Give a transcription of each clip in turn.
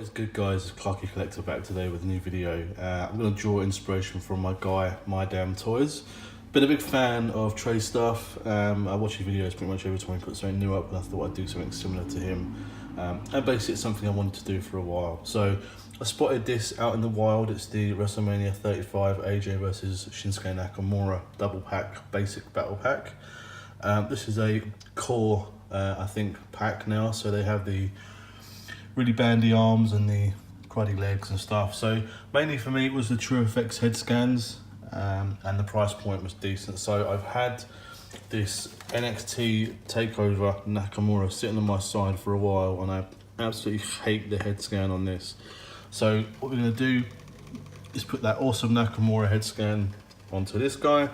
What is good, guys? Clarkie Collector back today with a new video. I'm going to draw inspiration from my guy, My Damn Toys. Been a big fan of Trey stuff. I watch his videos pretty much every time he puts something new up, and I thought I'd do something similar to him. And basically it's something I wanted to do for a while. So I spotted this out in the wild. It's the WrestleMania 35 AJ versus Shinsuke Nakamura double pack, basic battle pack. This is a core, I think, pack now. So they have the really bandy arms and the cruddy legs and stuff. So mainly for me it was the FigureFix head scans, and the price point was decent. So I've had this NXT TakeOver Nakamura sitting on my side for a while, and I absolutely hate the head scan on this. So what we're going to do is put that awesome Nakamura head scan onto this guy,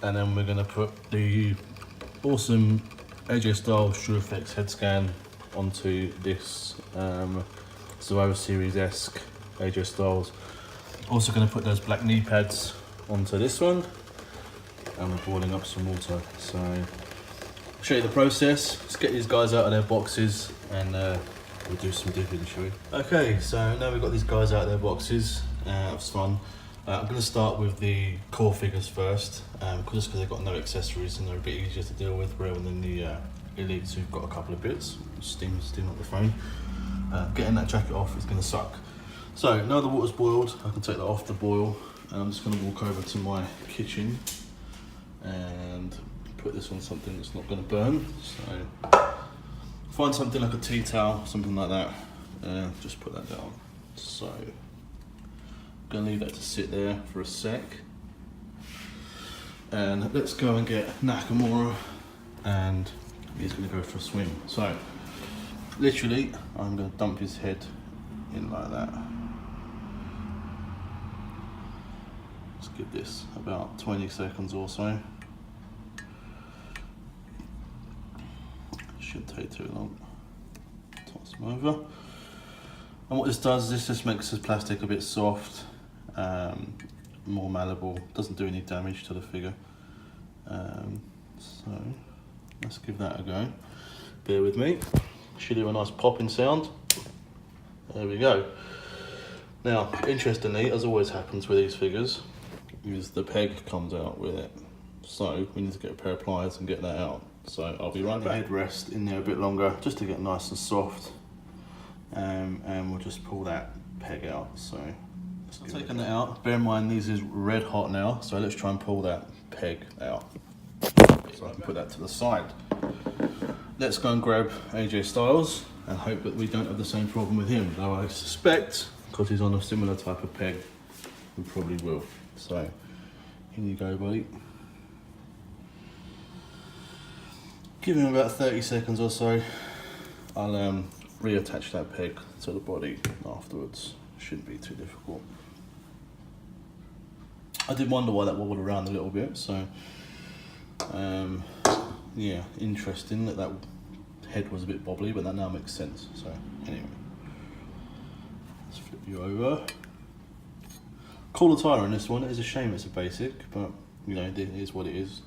and then we're going to put the awesome AJ Styles FigureFix head scan onto this Survivor Series-esque AJ Styles. Also going to put those black knee pads onto this one, and we're boiling up some water. So I'll show you the process. Let's get these guys out of their boxes and we'll do some dipping, shall we? Okay, so now we've got these guys out of their boxes. That was fun. I'm going to start with the core figures first, just because they've got no accessories and they're a bit easier to deal with rather than the elites who've got a couple of bits. Steam up the frame. Getting that jacket off is going to suck. So now the water's boiled, I can take that off the boil, and I'm just going to walk over to my kitchen and put this on something that's not going to burn. So find something like a tea towel, something like that, and just put that down. So I'm going to leave that to sit there for a sec, and let's go and get Nakamura, and he's going to go for a swim. So literally I'm going to dump his head in like that. Let's give this about 20 seconds or so. Shouldn't take too long. Toss them over. And what this does is this just makes this plastic a bit soft, more malleable. Doesn't do any damage to the figure. So let's give that a go. Bear with me. Should do a nice popping sound. There we go. Now, interestingly, as always happens with these figures, is the peg comes out with it. So we need to get a pair of pliers and get that out. So I'll be right back. Headrest in there a bit longer, just to get nice and soft. And we'll just pull that peg out. So I've taken that out. Bear in mind these is red hot now, so let's try and pull that peg out. So I can put that to the side. Let's go and grab AJ Styles and hope that we don't have the same problem with him. Though I suspect, because he's on a similar type of peg, we probably will. So, here you go, buddy. Give him about 30 seconds or so. I'll reattach that peg to the body afterwards. Shouldn't be too difficult. I did wonder why that wobbled around a little bit, so yeah, interesting that that head was a bit bobbly, but that now makes sense. So anyway, let's flip you over. Cool attire on this one. It is a shame it's a basic, but you know, it is what it is.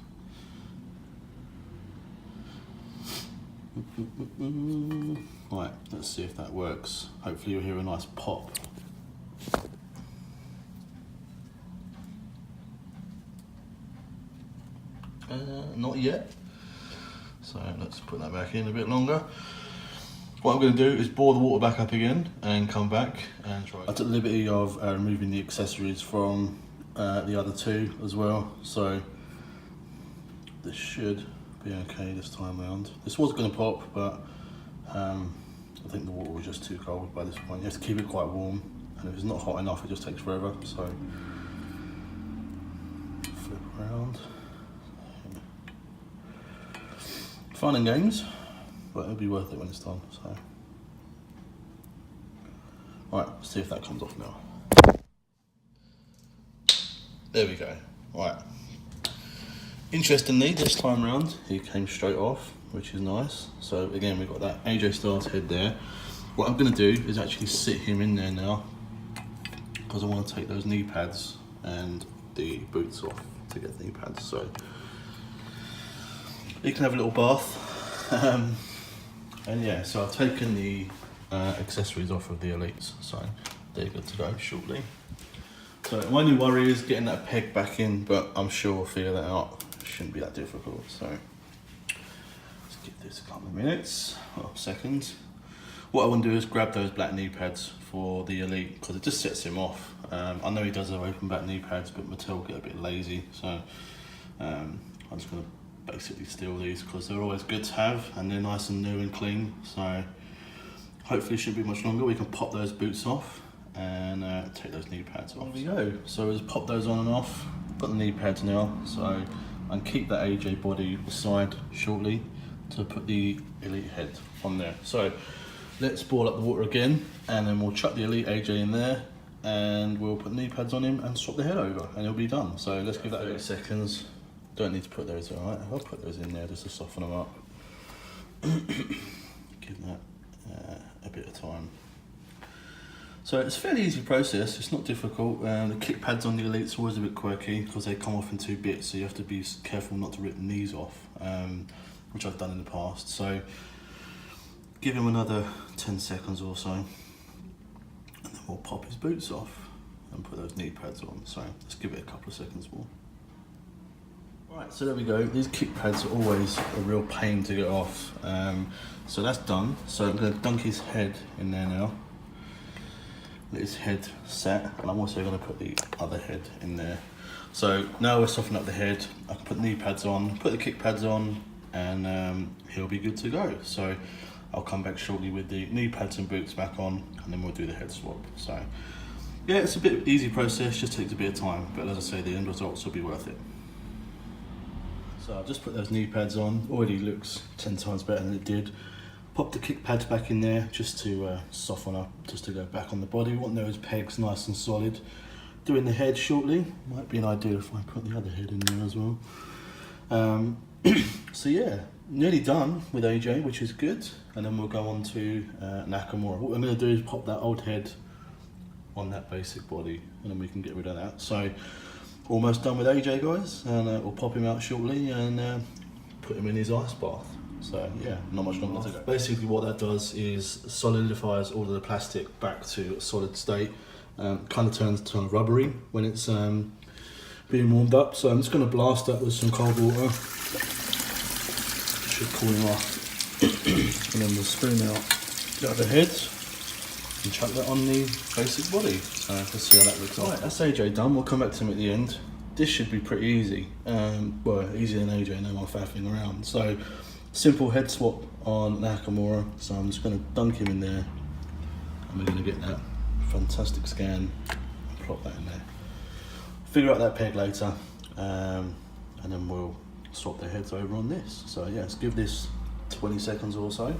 Right, let's see if that works. Hopefully you'll hear a nice pop. Not yet. So let's put that back in a bit longer. What I'm going to do is boil the water back up again and come back and try. I took the liberty of removing the accessories from the other two as well, so this should be okay this time around. This was going to pop, but I think the water was just too cold by this point. You have to keep it quite warm, and if it's not hot enough it just takes forever. So flip around. Fun and games, but it'll be worth it when it's done. So, right, let's see if that comes off now. There we go. Right. Interestingly, this time round, he came straight off, which is nice. So again, we've got that AJ Styles head there. What I'm going to do is actually sit him in there now, because I want to take those knee pads and the boots off to get the knee pads. So you can have a little bath. And yeah, so I've taken the accessories off of the Elites, so they're good to go shortly. So my only worry is getting that peg back in, but I'm sure we'll figure that out. It shouldn't be that difficult, so let's give this a couple of minutes or seconds. What I want to do is grab those black knee pads for the Elite, because it just sets him off. I know he does have open back knee pads, but Mattel get a bit lazy, so I'm just going to basically steal these because they're always good to have and they're nice and new and clean. So hopefully it shouldn't be much longer. We can pop those boots off and take those knee pads off. There we go. So we'll just pop those on and off. Got the knee pads now, so I can keep that AJ body aside shortly to put the Elite head on there. So let's boil up the water again, and then we'll chuck the Elite AJ in there, and we'll put knee pads on him and swap the head over, and he'll be done. So let's give that 30 seconds. Don't need to put those, alright? I'll put those in there just to soften them up. Give that a bit of time. So it's a fairly easy process, it's not difficult. The kick pads on the Elites are always a bit quirky because they come off in 2 bits, so you have to be careful not to rip the knees off, which I've done in the past. So give him another 10 seconds or so, and then we'll pop his boots off and put those knee pads on. So let's give it a couple of seconds more. Right, so there we go. These kick pads are always a real pain to get off. So that's done. So I'm going to dunk his head in there now. Let his head set, and I'm also going to put the other head in there. So now we're softening up the head. I can put knee pads on, put the kick pads on, and he'll be good to go. So I'll come back shortly with the knee pads and boots back on, and then we'll do the head swap. So yeah, it's a bit of an easy process, just takes a bit of time, but as I say, the end results will be worth it. So I've just put those knee pads on, already looks 10 times better than it did. Pop the kick pads back in there just to soften up, just to go back on the body. We want those pegs nice and solid. Doing the head shortly, might be an idea if I put the other head in there as well. So yeah, nearly done with AJ, which is good. And then we'll go on to Nakamura. What I'm going to do is pop that old head on that basic body, and then we can get rid of that. So almost done with AJ, guys, and we'll pop him out shortly and put him in his ice bath. So yeah, not much longer to go. Basically what that does is solidifies all of the plastic back to a solid state. Kind of turns rubbery when it's being warmed up. So I'm just going to blast that with some cold water. Should cool him off. And then we'll spoon out the other head and chuck that on the basic body. So let's see how that looks like. Right, that's AJ done. We'll come back to him at the end. This should be pretty easy. Well, easier than AJ, no more faffing around. So simple head swap on Nakamura. So I'm just going to dunk him in there, and we're going to get that fantastic scan and plop that in there. Figure out that peg later, and then we'll swap the heads over on this. So yeah, let's give this 20 seconds or so.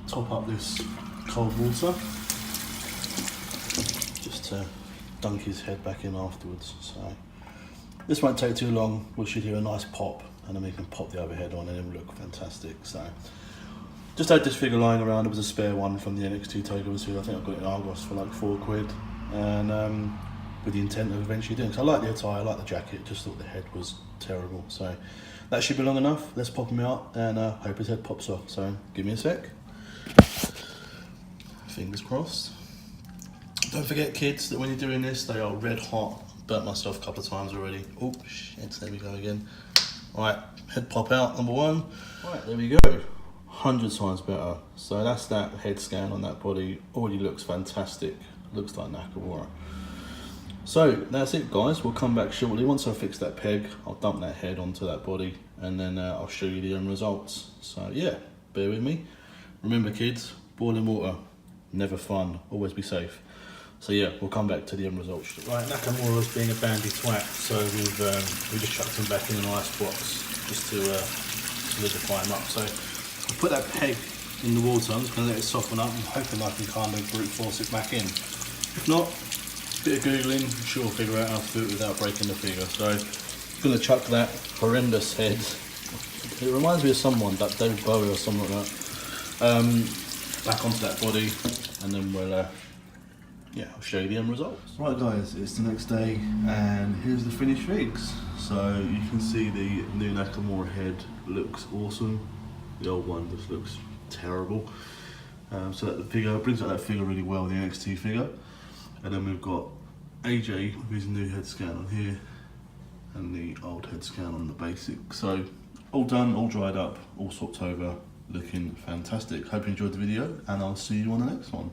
Top up this cold water just to dunk his head back in afterwards. So this won't take too long. We should hear a nice pop, and then we can pop the other head on and it will look fantastic. So just had this figure lying around. It was a spare one from the NXT Takeover suit. I think I got it in Argos for like £4, and with the intent of eventually doing. So I like the attire, I like the jacket, just thought the head was terrible. So that should be long enough. Let's pop him out and hope his head pops off. So give me a sec. Fingers crossed. Don't forget, kids, that when you're doing this, they are red hot. Burnt myself a couple of times already. Oh shit, there we go again. Right, head pop out, number one. Right, there we go. 100 times better. So that's that head scan on that body. Already looks fantastic. Looks like Nakamura. So that's it, guys. We'll come back shortly. Once I fix that peg, I'll dump that head onto that body, and then I'll show you the end results. So yeah, bear with me. Remember, kids, boiling water, never fun. Always be safe. So yeah, we'll come back to the end results. Right, Nakamura's being a bandy twat, so we just chucked him back in an ice box just to solidify him up. So I'll put that peg in the water. I'm just going to let it soften up. I'm hoping I can kind of brute force it back in. If not, a bit of googling, I'm sure we'll figure out how to do it without breaking the figure. So I'm going to chuck that horrendous head. It reminds me of someone, that David Bowie or someone like that. Back onto that body, and then we'll yeah, I'll show you the end results. Right guys, it's the next day and here's the finished figs. So you can see the new Nakamura head looks awesome. The old one just looks terrible. So that the figure brings out that figure really well, the NXT figure. And then we've got AJ with his new head scan on here, and the old head scan on the basic. So all done, all dried up, all swapped over, looking fantastic. Hope you enjoyed the video, and I'll see you on the next one.